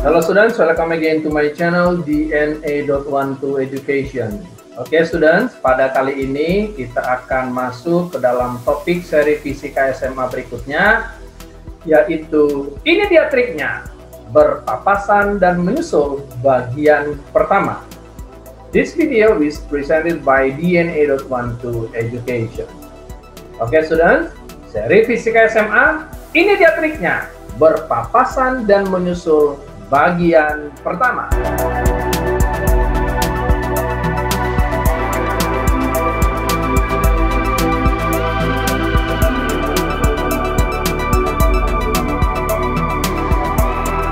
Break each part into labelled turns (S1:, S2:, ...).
S1: Hello students, welcome again to my channel DNA.12 Education. Oke students, pada kali ini kita akan masuk ke dalam topik seri fisika SMA berikutnya, yaitu ini dia triknya, berpapasan dan menyusul bagian pertama. This video is presented by DNA.12 Education. Oke students, seri fisika SMA, ini dia triknya, berpapasan dan menyusul bagian pertama.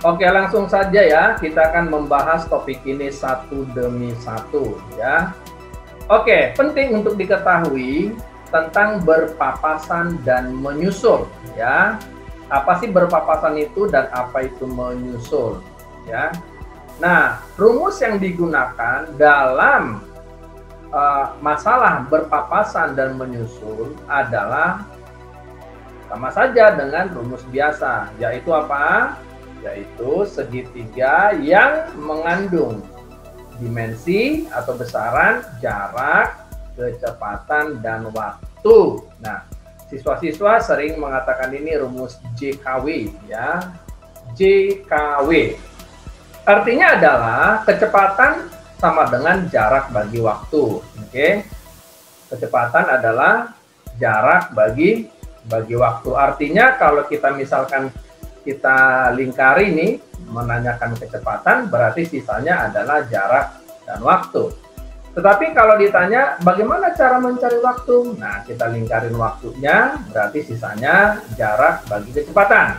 S1: Oke, langsung saja ya, kita akan membahas topik ini satu demi satu ya. Oke, penting untuk diketahui tentang berpapasan dan menyusul ya. Apa sih berpapasan itu dan apa itu menyusul ya. Nah, rumus yang digunakan dalam masalah berpapasan dan menyusul adalah sama saja dengan rumus biasa, yaitu apa? Yaitu segitiga yang mengandung dimensi atau besaran, jarak, kecepatan, dan waktu. Nah, siswa-siswa sering mengatakan ini rumus JKW ya. JKW artinya adalah kecepatan sama dengan jarak bagi waktu. Oke. Kecepatan adalah jarak bagi waktu. Artinya kalau kita misalkan kita lingkari nih menanyakan kecepatan, berarti sisanya adalah jarak dan waktu. Tetapi kalau ditanya bagaimana cara mencari waktu, nah kita lingkarin waktunya, berarti sisanya jarak bagi kecepatan.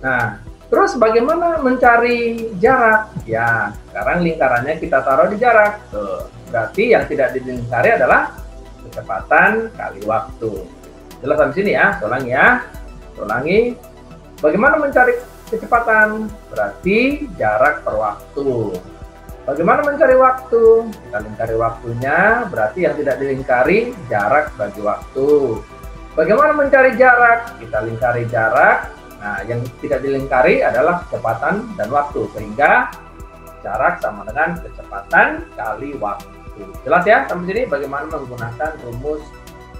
S1: Nah, terus bagaimana mencari jarak? Ya, sekarang lingkarannya kita taruh di jarak. Tuh, berarti yang tidak dilingkari adalah kecepatan kali waktu. Jelas sampai sini ya, ulangi ya. Ulangi. Bagaimana mencari kecepatan? Berarti jarak per waktu. Bagaimana mencari waktu? Kita lingkari waktunya, berarti yang tidak dilingkari jarak bagi waktu. Bagaimana mencari jarak? Kita lingkari jarak. Nah, yang tidak dilingkari adalah kecepatan dan waktu, sehingga jarak sama dengan kecepatan kali waktu. Jelas ya sampai sini bagaimana menggunakan rumus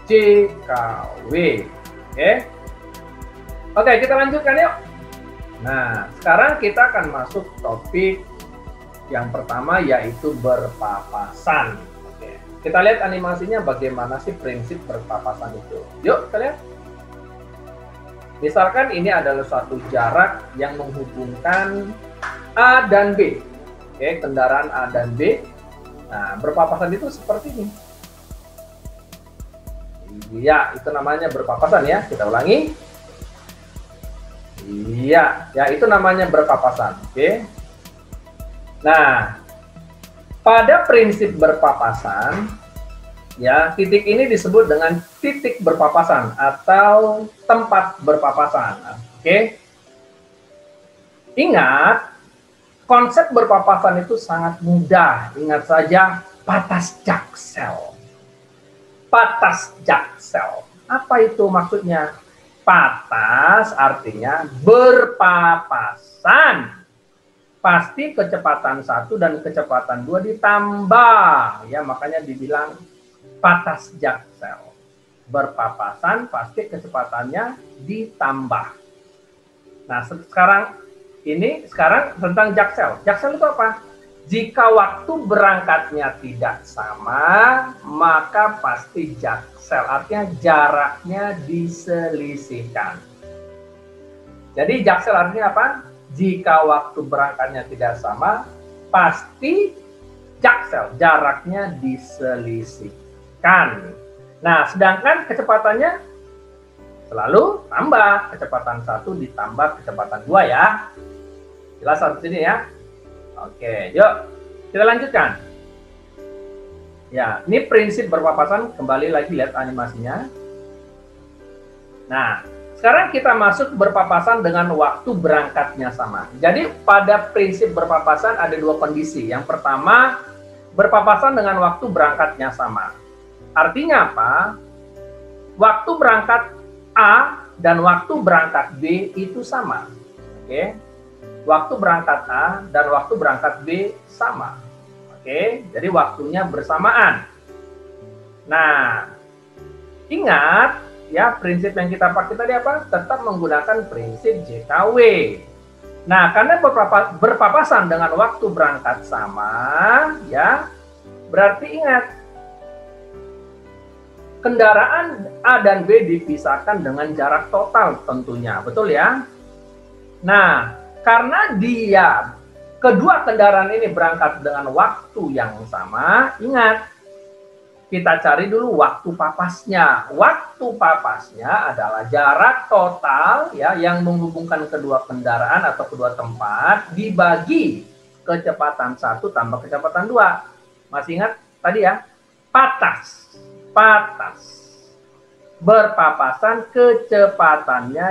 S1: JKW. Oke, kita lanjutkan yuk. Nah, sekarang kita akan masuk topik yang pertama, yaitu berpapasan. Oke. Kita lihat animasinya bagaimana sih prinsip berpapasan itu. Yuk, kita lihat. Misalkan ini adalah suatu jarak yang menghubungkan A dan B. Oke, kendaraan A dan B. Nah, berpapasan itu seperti ini. Iya, itu namanya berpapasan ya. Kita ulangi. Iya, ya itu namanya berpapasan. Oke. Nah, pada prinsip berpapasan, ya titik ini disebut dengan titik berpapasan atau tempat berpapasan. Oke. Ingat, konsep berpapasan itu sangat mudah. Ingat saja, patas jaksel. Patas jaksel. Apa itu maksudnya? Patas artinya berpapasan. Pasti kecepatan 1 dan kecepatan 2 ditambah. Ya, makanya dibilang patas jaksel. Berpapasan pasti kecepatannya ditambah. Nah, sekarang tentang jaksel. Jaksel itu apa? Jika waktu berangkatnya tidak sama, maka pasti jaksel. Artinya jaraknya diselisihkan. Jadi jaksel artinya apa? Jika waktu berangkatnya tidak sama, pasti jaksel, jaraknya diselisihkan. Nah, sedangkan kecepatannya selalu tambah. Kecepatan 1 ditambah kecepatan 2 ya. Jelas sampai sini ya? Oke, yuk kita lanjutkan. Ya, ini prinsip berpapasan, kembali lagi lihat animasinya. Nah, sekarang kita masuk berpapasan dengan waktu berangkatnya sama. Jadi pada prinsip berpapasan ada dua kondisi. Yang pertama, berpapasan dengan waktu berangkatnya sama. Artinya apa? Waktu berangkat A dan waktu berangkat B itu sama. Oke. waktu berangkat A dan waktu berangkat B sama. Oke, jadi waktunya bersamaan. Nah, ingat ya, prinsip yang kita pakai tadi apa? Tetap menggunakan prinsip JKW. Nah, karena berpapasan dengan waktu berangkat sama, ya, berarti ingat, kendaraan A dan B dipisahkan dengan jarak total tentunya, betul ya? Nah, karena kedua kendaraan ini berangkat dengan waktu yang sama, ingat, kita cari dulu waktu papasnya. Waktu papasnya adalah jarak total ya yang menghubungkan kedua kendaraan atau kedua tempat dibagi kecepatan 1 tambah kecepatan 2. Masih ingat tadi ya? Patas. Berpapasan, kecepatannya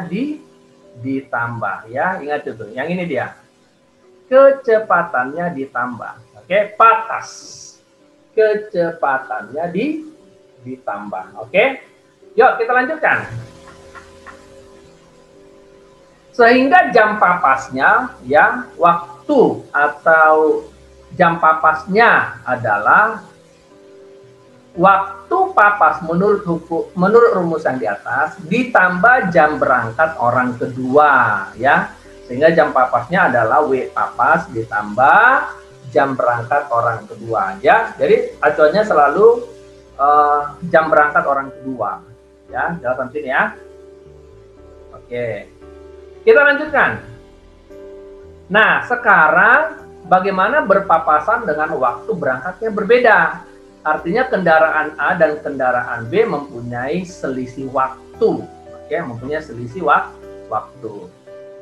S1: ditambah ya. Ingat itu. Yang ini dia. Kecepatannya ditambah. Oke, patas. Kecepatannya ditambah. Oke. Yuk kita lanjutkan. Sehingga jam papasnya ya, waktu atau jam papasnya adalah waktu papas menurut rumus yang di atas ditambah jam berangkat orang kedua ya. Sehingga jam papasnya adalah W papas ditambah jam berangkat orang kedua ya. Jadi acuannya selalu jam berangkat orang kedua ya. Jelas sini ya. Oke. Kita lanjutkan. Nah, sekarang bagaimana berpapasan dengan waktu berangkatnya berbeda? Artinya kendaraan A dan kendaraan B mempunyai selisih waktu. Oke, mempunyai selisih waktu.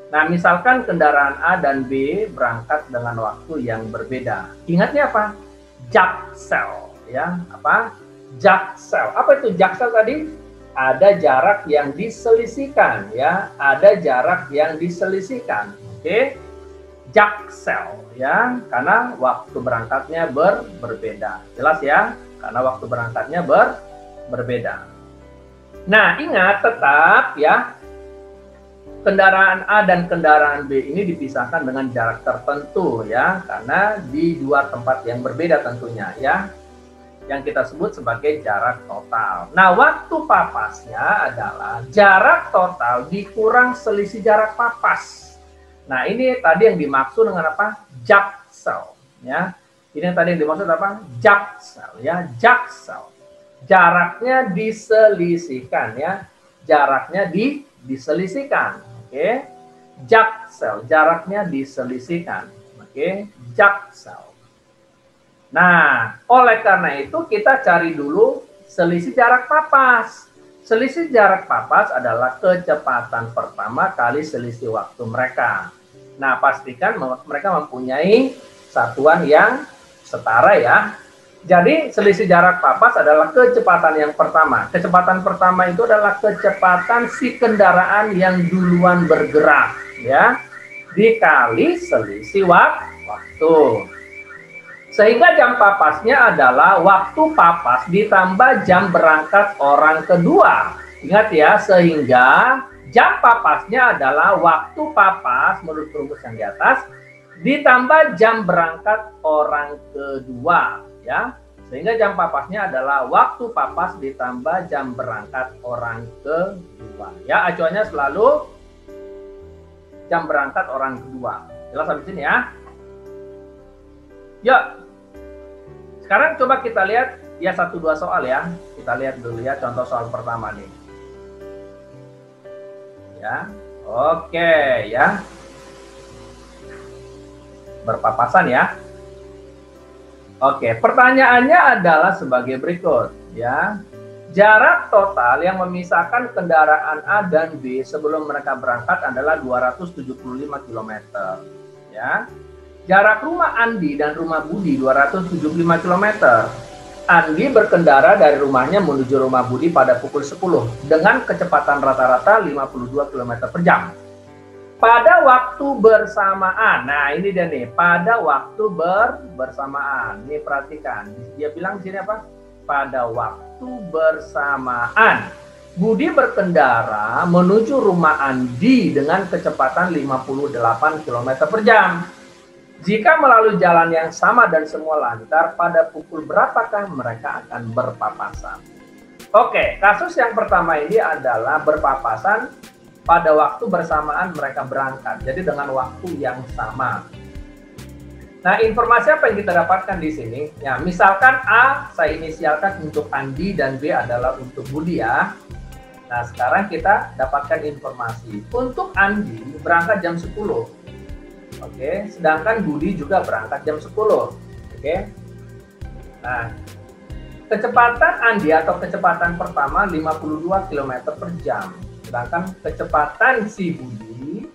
S1: Nah, misalkan kendaraan A dan B berangkat dengan waktu yang berbeda. Ingatnya apa? Jaksel, ya. Apa? Jaksel. Apa itu jaksel tadi? Ada jarak yang diselisihkan, ya. Ada jarak yang diselisihkan. Oke. Jaksel, ya. Karena waktu berangkatnya berbeda. Jelas ya? Karena waktu berangkatnya berbeda. Nah, ingat tetap ya. Kendaraan A dan kendaraan B ini dipisahkan dengan jarak tertentu ya, karena di dua tempat yang berbeda tentunya ya, yang kita sebut sebagai jarak total. Nah, waktu papasnya adalah jarak total dikurang selisih jarak papas. Nah, ini tadi yang dimaksud dengan apa? Jaksel ya. Ini yang tadi yang dimaksud apa? Jaksel ya, jaksel. Jaraknya diselisihkan ya. Jaraknya diselisihkan. Oke. Jaksel, jaraknya diselisihkan. Oke, jaksel. Nah, oleh karena itu kita cari dulu selisih jarak papas. Selisih jarak papas adalah kecepatan pertama kali selisih waktu mereka. Nah, pastikan mereka mempunyai satuan yang setara ya. Jadi selisih jarak papas adalah kecepatan yang pertama. Kecepatan pertama itu adalah kecepatan si kendaraan yang duluan bergerak ya, dikali selisih waktu. Sehingga jam papasnya adalah waktu papas ditambah jam berangkat orang kedua. Ingat ya, sehingga jam papasnya adalah waktu papas menurut rumus yang di atas ditambah jam berangkat orang kedua. Ya, sehingga jam papasnya adalah waktu papas ditambah jam berangkat orang kedua. Ya, acuannya selalu jam berangkat orang kedua. Jelas sampai sini ya? Yuk, sekarang coba kita lihat ya 1-2 soal ya. Kita lihat dulu ya contoh soal pertama nih. Ya, oke ya. Berpapasan ya. Oke, pertanyaannya adalah sebagai berikut ya. Jarak total yang memisahkan kendaraan A dan B sebelum mereka berangkat adalah 275 km ya. Jarak rumah Andi dan rumah Budi 275 km. Andi berkendara dari rumahnya menuju rumah Budi pada pukul 10 dengan kecepatan rata-rata 52 km per jam. Pada waktu bersamaan, nah ini dia nih, pada waktu bersamaan. Nih perhatikan, dia bilang di sini apa? Pada waktu bersamaan. Budi berkendara menuju rumah Andi dengan kecepatan 58 km per jam. Jika melalui jalan yang sama dan semua lancar, pada pukul berapakah mereka akan berpapasan? Oke, kasus yang pertama ini adalah berpapasan pada waktu bersamaan mereka berangkat. Jadi dengan waktu yang sama. Nah, informasi apa yang kita dapatkan di sini? Ya, misalkan A saya inisialkan untuk Andi dan B adalah untuk Budi ya. Nah, sekarang kita dapatkan informasi. Untuk Andi berangkat jam 10. Oke, sedangkan Budi juga berangkat jam 10. Oke. Nah, kecepatan Andi atau kecepatan pertama 52 km per jam. Sedangkan kecepatan si Budi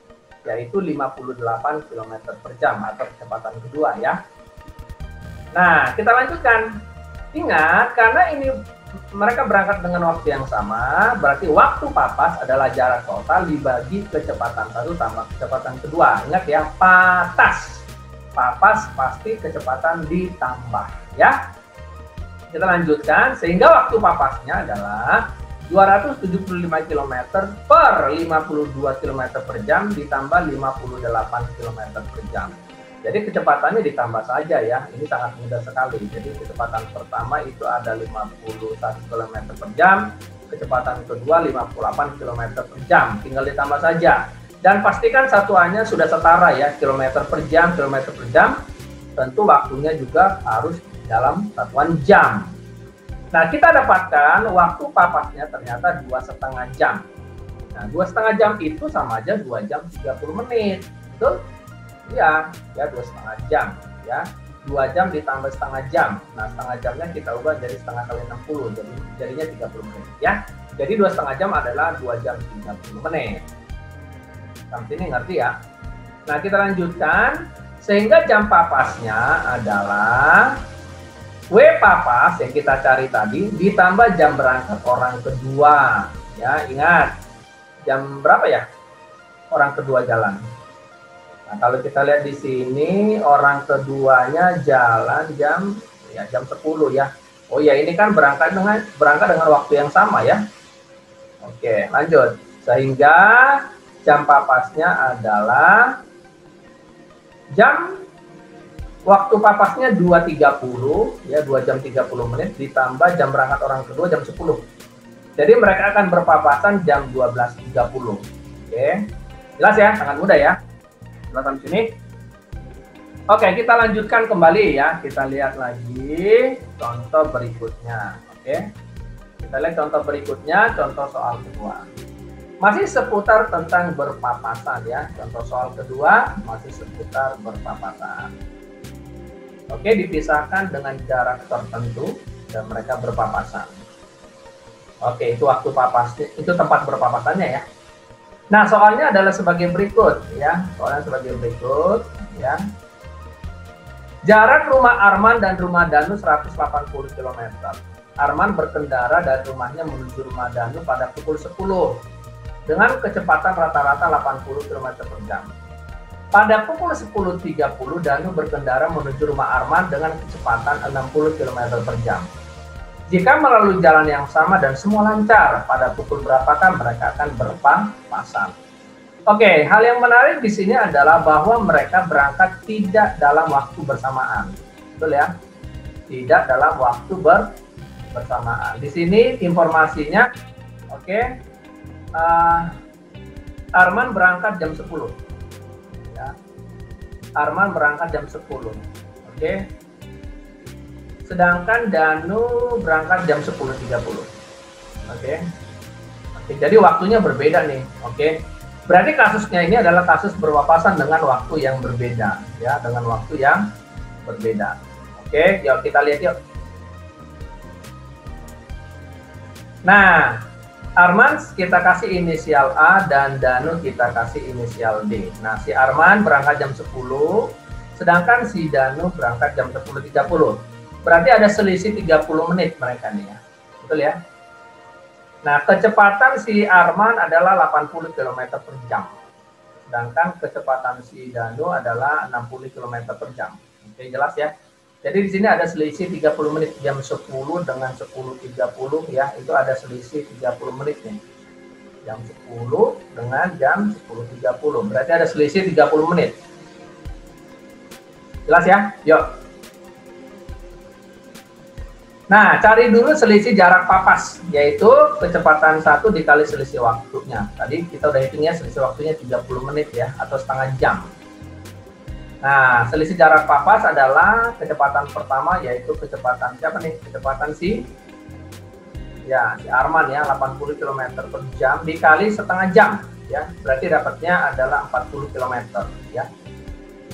S1: yaitu 58 km per jam atau kecepatan kedua ya. Nah, kita lanjutkan. Ingat, karena ini mereka berangkat dengan waktu yang sama, berarti waktu papas adalah jarak total dibagi kecepatan satu tambah kecepatan kedua. Ingat ya, patas. Papas pasti kecepatan ditambah ya. Kita lanjutkan, sehingga waktu papasnya adalah 275 km per 52 km per jam ditambah 58 km per jam. Jadi kecepatannya ditambah saja ya, ini sangat mudah sekali. Jadi kecepatan pertama itu ada 51 km per jam, kecepatan kedua 58 km per jam, tinggal ditambah saja. Dan pastikan satuannya sudah setara ya, kilometer per jam, tentu waktunya juga harus dalam satuan jam. Nah, kita dapatkan waktu papasnya ternyata 2,5 jam. Nah, 2,5 jam itu sama aja 2 jam 30 menit, betul? Ya 2,5 jam ya, 2 jam ditambah setengah jam. Nah, setengah jamnya kita ubah jadi setengah kali 60, jadi jadinya 30 menit ya. Jadi 2,5 jam adalah 2 jam 30 menit. Sampai sini ngerti ya? Nah, kita lanjutkan, sehingga jam papasnya adalah W papas yang kita cari tadi ditambah jam berangkat orang kedua ya. Ingat, jam berapa ya orang kedua jalan? Nah, kalau kita lihat di sini orang keduanya jalan jam 10 ya. Oh ya, ini kan berangkat dengan waktu yang sama ya. Oke, lanjut. Sehingga jam papasnya adalah waktu papasnya 2.30 ya, 2 jam 30 menit ditambah jam berangkat orang kedua jam 10. Jadi mereka akan berpapasan jam 12.30. Oke. Jelas ya, sangat mudah ya. Sampai sini. Oke, kita lanjutkan kembali ya. Kita lihat lagi contoh berikutnya. Oke. Kita lihat contoh berikutnya, contoh soal kedua. Masih seputar tentang berpapasan ya. Contoh soal kedua masih seputar berpapasan. Oke, dipisahkan dengan jarak tertentu dan mereka berpapasan. Oke, itu waktu papasnya, itu tempat berpapasannya ya. Nah, soalnya adalah sebagai berikut ya. Soalnya sebagai berikut ya. Jarak rumah Arman dan rumah Danu 180 km. Arman berkendara dari rumahnya menuju rumah Danu pada pukul 10 dengan kecepatan rata-rata 80 km per jam. Pada pukul 10.30 Danu berkendara menuju rumah Arman dengan kecepatan 60 km per jam. Jika melalui jalan yang sama dan semua lancar, pada pukul berapakah mereka akan berpapasan? Oke, hal yang menarik di sini adalah bahwa mereka berangkat tidak dalam waktu bersamaan. Betul ya? Tidak dalam waktu bersamaan. Di sini informasinya, oke, Arman berangkat jam 10. Ya. Arman berangkat jam 10. Oke. Sedangkan Danu berangkat jam 10.30. Oke. Jadi waktunya berbeda nih. Oke. Berarti kasusnya ini adalah kasus berpapasan dengan waktu yang berbeda ya, dengan waktu yang berbeda. Oke, yuk kita lihat yuk. Nah, Arman kita kasih inisial A dan Danu kita kasih inisial D. Nah, si Arman berangkat jam 10, sedangkan si Danu berangkat jam 10.30. Berarti ada selisih 30 menit mereka nih ya. Betul ya? Nah, kecepatan si Arman adalah 80 km per jam. Sedangkan kecepatan si Danu adalah 60 km per jam. Oke, jelas ya? Jadi di sini ada selisih 30 menit, jam 10 dengan 10.30 ya, itu ada selisih 30 menit nih. Jam 10 dengan jam 10.30, berarti ada selisih 30 menit. Jelas ya? Yuk. Nah, cari dulu selisih jarak papas, yaitu kecepatan 1 dikali selisih waktunya. Tadi kita udah hitungnya selisih waktunya 30 menit ya, atau setengah jam. Nah, selisih jarak papas adalah kecepatan pertama, yaitu kecepatan siapa nih? Kecepatan si Arman ya, 80 km per jam dikali setengah jam ya. Berarti dapatnya adalah 40 km ya.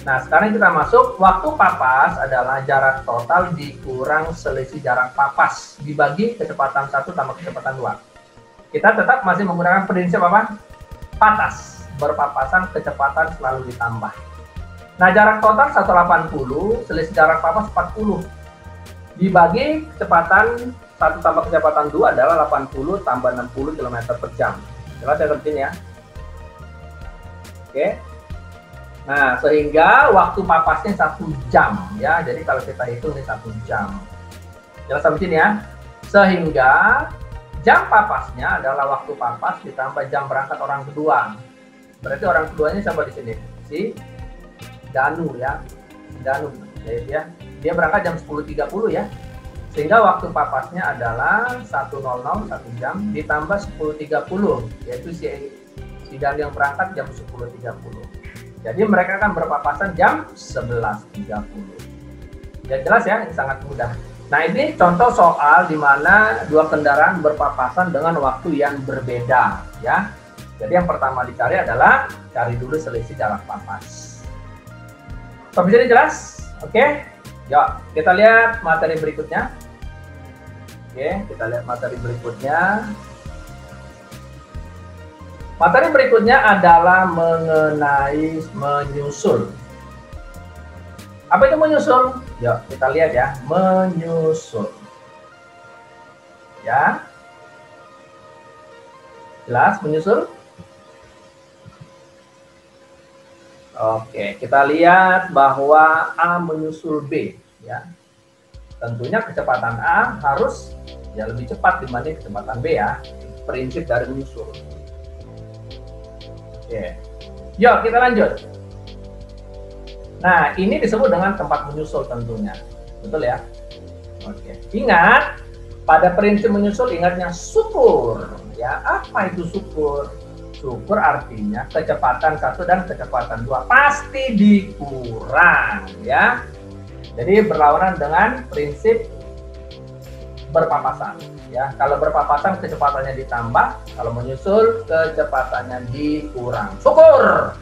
S1: Nah, sekarang kita masuk, waktu papas adalah jarak total dikurang selisih jarak papas dibagi kecepatan 1 tambah kecepatan 2. Kita tetap masih menggunakan prinsip apa? Patas, berpapasan kecepatan selalu ditambah. Nah, jarak total 180, selisih jarak papas 40. Dibagi kecepatan 1 tambah kecepatan 2 adalah 80 tambah 60 km per jam. Jelas ya teman ya? Oke. Nah, sehingga waktu papasnya 1 jam ya. Jadi kalau kita hitung ini 1 jam. Jelas sampai sini ya? Sehingga jam papasnya adalah waktu papas ditambah jam berangkat orang kedua. Berarti orang keduanya siapa di sini? Si Danu ya. Danu ya. Dia berangkat jam 10.30 ya. Sehingga waktu papasnya adalah 1.00 1 jam ditambah 10.30, yaitu si Danu yang berangkat jam 10.30. Jadi mereka akan berpapasan jam 11.30. Ya jelas ya, ini sangat mudah. Nah, ini contoh soal di mana dua kendaraan berpapasan dengan waktu yang berbeda ya. Jadi yang pertama dicari adalah cari dulu selisih jarak papas. Sampai sini jelas? Oke. Yuk, kita lihat materi berikutnya. Oke, kita lihat materi berikutnya. Materi berikutnya adalah mengenai menyusul. Apa itu menyusul? Yuk, kita lihat ya. Menyusul. Ya. Jelas menyusul? Oke, kita lihat bahwa A menyusul B ya. Tentunya kecepatan A harus ya lebih cepat dibanding kecepatan B ya. Prinsip dari menyusul. Oke. Yuk, kita lanjut. Nah, ini disebut dengan tempat menyusul tentunya. Betul ya? Oke. Ingat, pada prinsip menyusul ingatnya syukur ya. Apa itu syukur? Syukur artinya kecepatan 1 dan kecepatan 2 pasti dikurang ya. Jadi berlawanan dengan prinsip berpapasan ya. Kalau berpapasan kecepatannya ditambah, kalau menyusul kecepatannya dikurang. Syukur.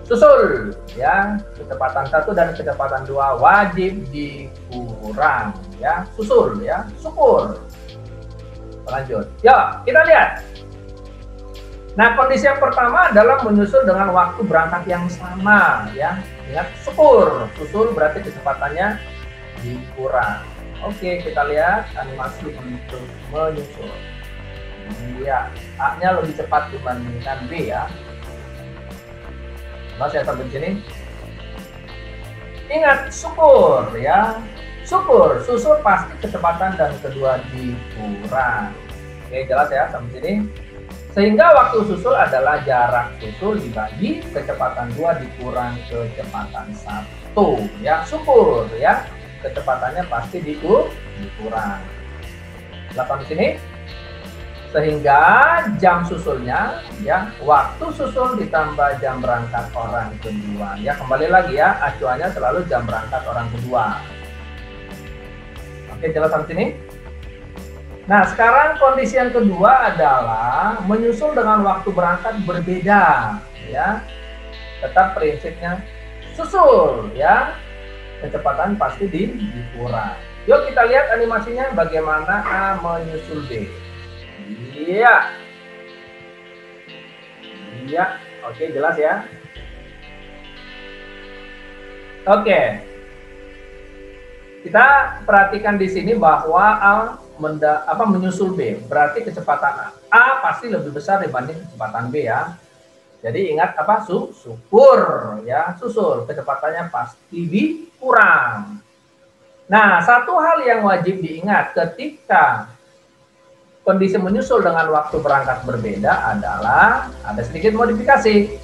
S1: Susul ya. Kecepatan 1 dan kecepatan 2 wajib dikurang ya. Susul ya. Syukur. Lanjut. Ya, kita lihat. Nah, kondisi yang pertama adalah menyusul dengan waktu berangkat yang sama ya. Ingat, syukur. Susul berarti kecepatannya dikurang. Oke, kita lihat animasi untuk menyusul. Ya, A-nya lebih cepat dibandingkan B ya. Nah, saya sampai sini. Ingat, syukur ya. Syukur, susul pasti kecepatan dan kedua dikurang. Oke, jelas ya sampai sini. Sehingga waktu susul adalah jarak susul dibagi kecepatan 2 dikurang kecepatan 1 ya. Syukur ya, kecepatannya pasti dikurang. Lakukan di sini. Sehingga jam susulnya ya, waktu susul ditambah jam berangkat orang kedua ya. Kembali lagi ya, acuannya selalu jam berangkat orang kedua. Oke, jelas sampai sini. Nah, sekarang kondisi yang kedua adalah menyusul dengan waktu berangkat berbeda ya. Tetap prinsipnya susul ya. Kecepatan pasti dikurang. Yuk kita lihat animasinya bagaimana A menyusul B. Iya. Iya, oke jelas ya. Oke. Kita perhatikan di sini bahwa A menyusul B, berarti kecepatan A pasti lebih besar dibanding kecepatan B ya. Jadi ingat apa? Syukur ya, susul kecepatannya pasti dikurang. Nah, satu hal yang wajib diingat ketika kondisi menyusul dengan waktu berangkat berbeda adalah ada sedikit modifikasi.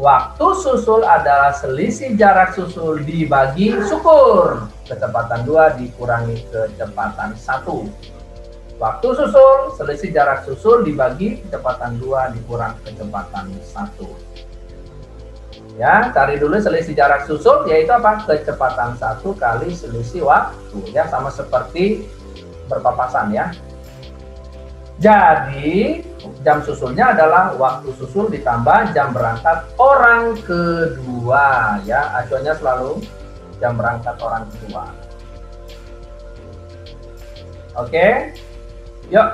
S1: Waktu susul adalah selisih jarak susul dibagi syukur. Kecepatan 2 dikurangi kecepatan 1. Waktu susul, selisih jarak susul dibagi kecepatan 2 dikurang kecepatan 1. Ya, cari dulu selisih jarak susul, yaitu apa? Kecepatan 1 kali selisih waktu. Ya, sama seperti berpapasan ya. Jadi, jam susulnya adalah waktu susul ditambah jam berangkat orang kedua. Ya, acuannya selalu jam berangkat orang kedua. Oke, yuk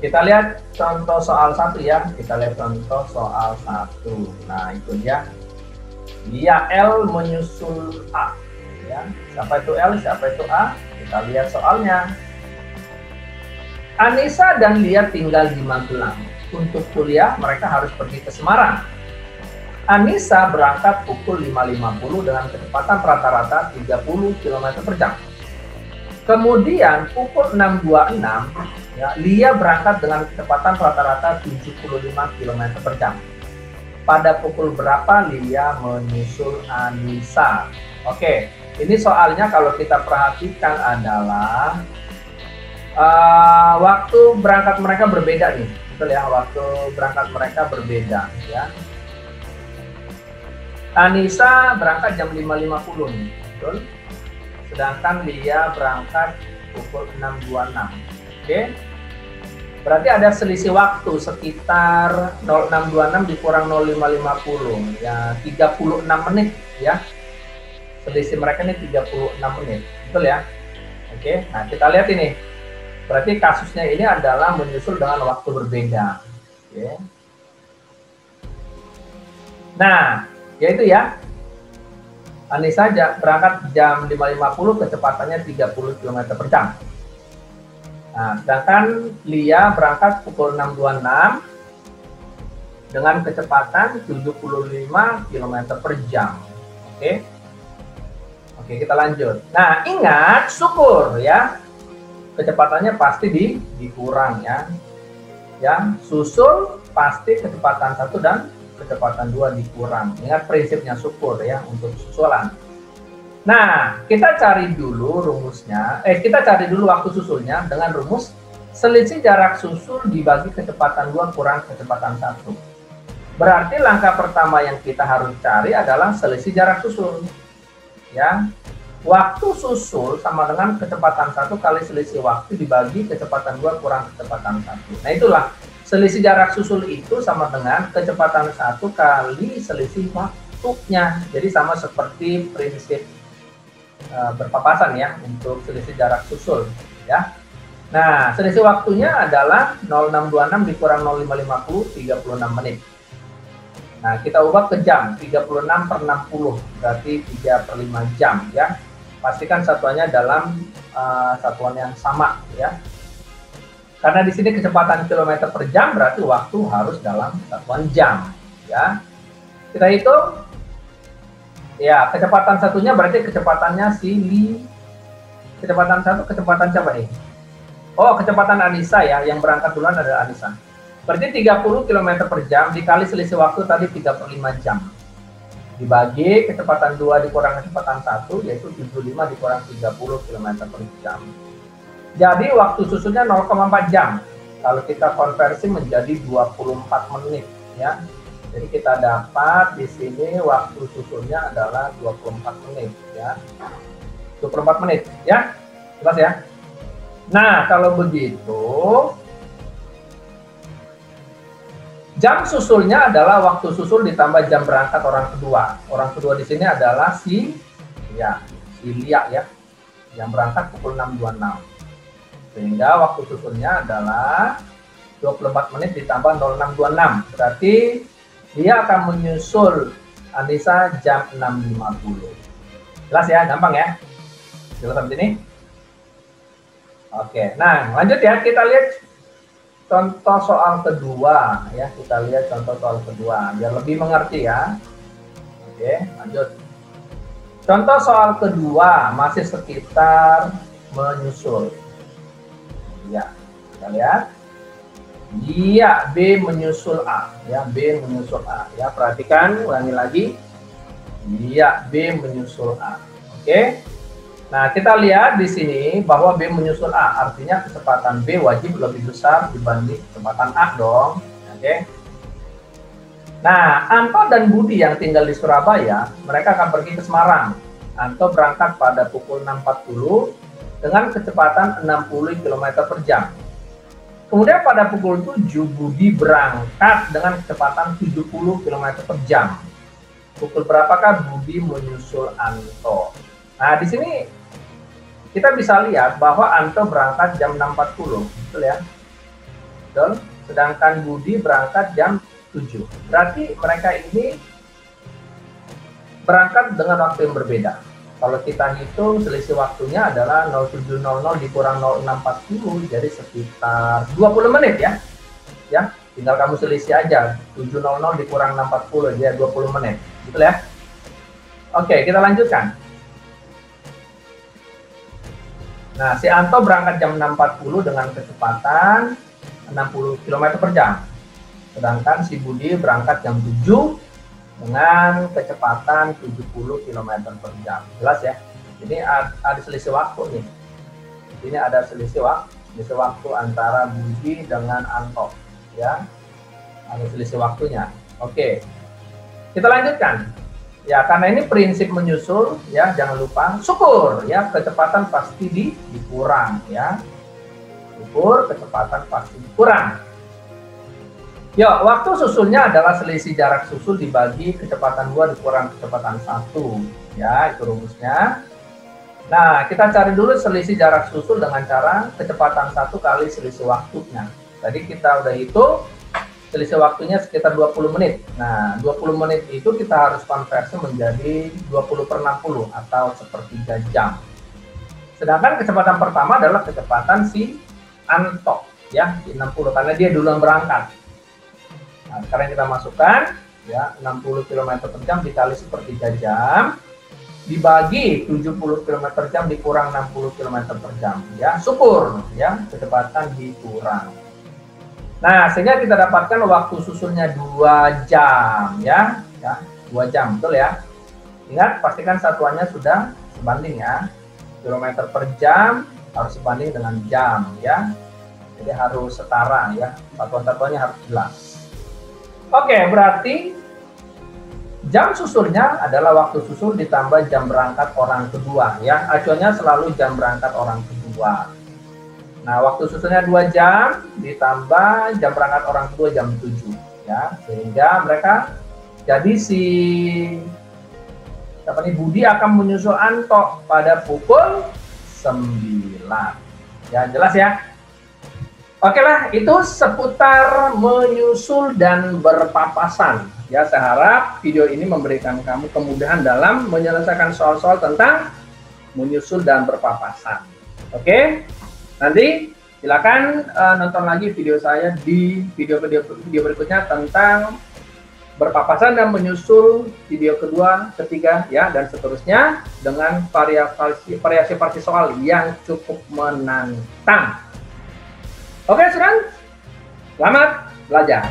S1: kita lihat contoh soal 1 ya. Kita lihat contoh soal 1. Nah, itu dia. Dia L menyusul A. Ya, siapa itu L, siapa itu A? Kita lihat soalnya. Anissa dan Lia tinggal di Magelang. Untuk kuliah, mereka harus pergi ke Semarang. Anissa berangkat pukul 5.50 dengan kecepatan rata-rata 30 km per jam. Kemudian pukul 6.26, ya, Lia berangkat dengan kecepatan rata-rata 75 km per jam. Pada pukul berapa Lia menyusul Anissa? Oke, ini soalnya kalau kita perhatikan adalah waktu berangkat mereka berbeda nih, betul ya, waktu berangkat mereka berbeda ya. Anissa berangkat jam 5.50 nih, betul. Sedangkan Lia berangkat pukul 6.26. Oke. Berarti ada selisih waktu sekitar 06.26 dikurang 05.50 ya, 36 menit ya. Selisih mereka ini 36 menit, betul ya. Oke, nah kita lihat ini. Berarti kasusnya ini adalah menyusul dengan waktu berbeda. Oke. Nah, yaitu ya. Anissa berangkat jam 5.50, kecepatannya 30 km per jam. Nah, sedangkan Lia berangkat pukul 6.26 dengan kecepatan 75 km per jam. Oke. Oke, kita lanjut. Nah, ingat syukur ya. Kecepatannya pasti dikurang ya. Ya, susul pasti kecepatan 1 dan kecepatan 2 dikurang. Ingat prinsipnya syukur ya untuk susulan. Nah, kita cari dulu rumusnya. Kita cari dulu waktu susulnya dengan rumus selisih jarak susul dibagi kecepatan 2 kurang kecepatan 1. Berarti langkah pertama yang kita harus cari adalah selisih jarak susul. Ya. Waktu susul sama dengan kecepatan 1 kali selisih waktu dibagi kecepatan 2 kurang kecepatan 1. Nah, itulah selisih jarak susul itu sama dengan kecepatan 1 kali selisih waktunya. Jadi sama seperti prinsip berpapasan ya untuk selisih jarak susul ya. Nah, selisih waktunya adalah 0626 dikurang 0550, 36 menit. Nah, kita ubah ke jam, 36 per 60, berarti 3/5 jam ya. Pastikan satuannya dalam satuan yang sama ya. Karena di sini kecepatan kilometer per jam berarti waktu harus dalam satuan jam ya. Kita hitung. Ya, kecepatan satunya berarti kecepatannya kecepatan 1 kecepatan siapa nih? Oh, kecepatan Anissa ya, yang berangkat duluan adalah Anissa. Berarti 30 km per jam dikali selisih waktu tadi 3/5 jam. Dibagi kecepatan 2 dikurang kecepatan 1, yaitu 75 dikurang 30 km per jam. Jadi waktu susulnya 0,4 jam. Kalau kita konversi menjadi 24 menit ya. Jadi kita dapat di sini waktu susulnya adalah 24 menit ya. 24 menit ya. Jelas ya? Nah, kalau begitu jam susulnya adalah waktu susul ditambah jam berangkat orang kedua. Orang kedua di sini adalah si Lia ya, yang berangkat pukul 6.26. Sehingga waktu susulnya adalah 24 menit ditambah 0626. Berarti dia akan menyusul Anissa jam 6.50. Jelas ya, gampang ya. Jelas sampai sini? Oke, nah lanjut ya, kita lihat contoh soal kedua ya, kita lihat contoh soal kedua biar lebih mengerti ya. Oke, lanjut. Contoh soal kedua masih sekitar menyusul. Ya, kita lihat. Iya, B menyusul A. Ya, B menyusul A. Ya, perhatikan, ulangi lagi. Iya, B menyusul A. Oke. Nah, kita lihat di sini bahwa B menyusul A. Artinya kecepatan B wajib lebih besar dibanding kecepatan A dong. Oke. Nah, Anto dan Budi yang tinggal di Surabaya, mereka akan pergi ke Semarang. Anto berangkat pada pukul 6.40 dengan kecepatan 60 km per jam. Kemudian pada pukul 7, Budi berangkat dengan kecepatan 70 km per jam. Pukul berapakah Budi menyusul Anto? Nah, di sini kita bisa lihat bahwa Anto berangkat jam 6.40, betul ya? Betul. Sedangkan Budi berangkat jam 7. Berarti mereka ini berangkat dengan waktu yang berbeda. Kalau kita hitung selisih waktunya adalah 07.00 dikurang 06.40, jadi sekitar 20 menit ya. Ya, tinggal kamu selisih aja. 7.00 dikurang 6.40 jadi 20 menit. Betul ya? Oke, kita lanjutkan. Nah, si Anto berangkat jam 6.40 dengan kecepatan 60 km per jam. Sedangkan si Budi berangkat jam 7 dengan kecepatan 70 km per jam. Jelas ya? Ini ada selisih waktu nih. Ini ada selisih waktu antara Budi dengan Anto. Ya, ada selisih waktunya. Oke, kita lanjutkan. Ya, karena ini prinsip menyusul, ya jangan lupa syukur, ya kecepatan pasti dikurang, ya. Syukur kecepatan pasti dikurang. Yuk, waktu susulnya adalah selisih jarak susul dibagi kecepatan 2 dikurang kecepatan 1. Ya, itu rumusnya. Nah, kita cari dulu selisih jarak susul dengan cara kecepatan 1 kali selisih waktunya. Tadi kita udah hitung selisih waktunya sekitar 20 menit. Nah, 20 menit itu kita harus konversi menjadi 20/60 atau sepertiga jam. Sedangkan kecepatan pertama adalah kecepatan si Anto, ya, 60 karena dia duluan berangkat. Nah, sekarang kita masukkan ya 60 km per jam dikali sepertiga jam dibagi 70 km per jam dikurang 60 km per jam, ya syukur ya kecepatan dikurang. Nah, sehingga kita dapatkan waktu susulnya 2 jam ya 2 jam, betul ya. Ingat, pastikan satuannya sudah sebanding ya. Kilometer per jam harus sebanding dengan jam ya. Jadi harus setara ya. Satuan-satuannya harus jelas. Oke, berarti jam susulnya adalah waktu susul ditambah jam berangkat orang kedua ya. Acuannya selalu jam berangkat orang kedua. Nah, waktu susulnya 2 jam ditambah jam berangkat orang kedua jam 7 ya. Sehingga mereka jadi Budi akan menyusul Anto pada pukul 9. Ya, jelas ya? Oke lah, itu seputar menyusul dan berpapasan. Ya, saya harap video ini memberikan kamu kemudahan dalam menyelesaikan soal-soal tentang menyusul dan berpapasan. Oke, nanti silakan nonton lagi video saya di video berikutnya tentang berpapasan dan menyusul, video kedua, ketiga, ya, dan seterusnya dengan variasi soal yang cukup menantang. Oke, student, selamat belajar.